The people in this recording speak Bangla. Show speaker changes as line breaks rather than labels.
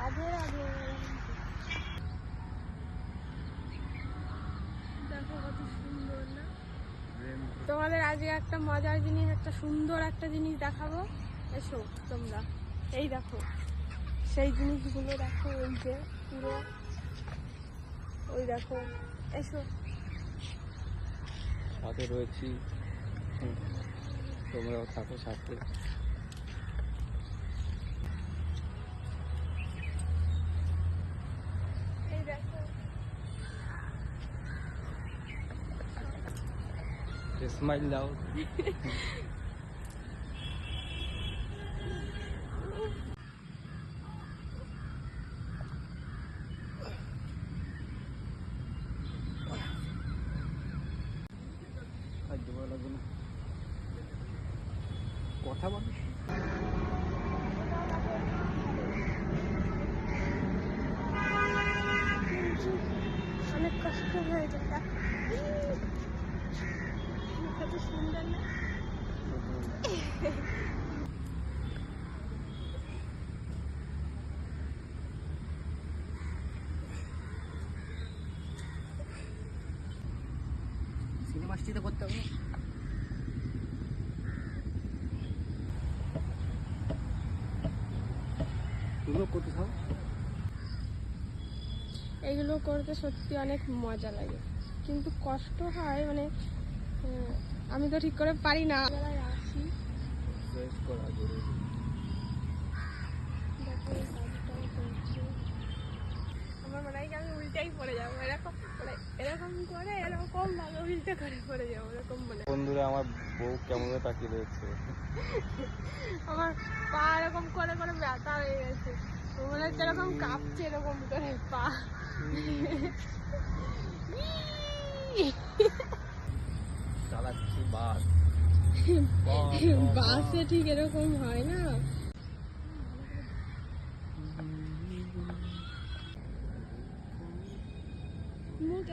রাধে রাধে। দেখো কত সুন্দর না। তোমাদের আজকে একটা মজার জিনিস, একটা সুন্দর একটা জিনিস দেখাবো। এসো তোমরা, এই দেখো সেই জিনিসগুলো দেখো। ওই যে পুরো ওই দেখো, এসো।
সাথে রয়েছি, তোমরাও থাকো সাথে।
এই দেখো,
স্মাইল দাও। কথা বল।
অনেক কষ্ট হয়ে যায়। কত সুন্দর না।
সিনেমা স্ট্রিতে করতে হবে। তুমিও করতে থাও।
এগুলো করতে সত্যি অনেক মজা লাগে, কিন্তু কষ্ট হয়। মানে আমি তো ঠিক করে পারি না। আসি
ফ্রেশ করা জরুরি।
দেখো এই কাজটাও করছি। আমার মনে হয় কি আমি উল্টাই পড়ে যাবো, এরকম মানে এরকম করে এরকম ভাবে উল্টে করে পড়ে যাবো, এরকম মনে হয়।
বন্ধুরা, আমার বউ কেমন তাকিয়ে রয়েছে।
আমার পা এরকম করে করে ব্যথা হয়ে গেছে, মনে হচ্ছে এরকম কাঁপছে এরকম করে পা।
চালাচ্ছি বাস।
বাসে ঠিক এরকম হয় না। মুখ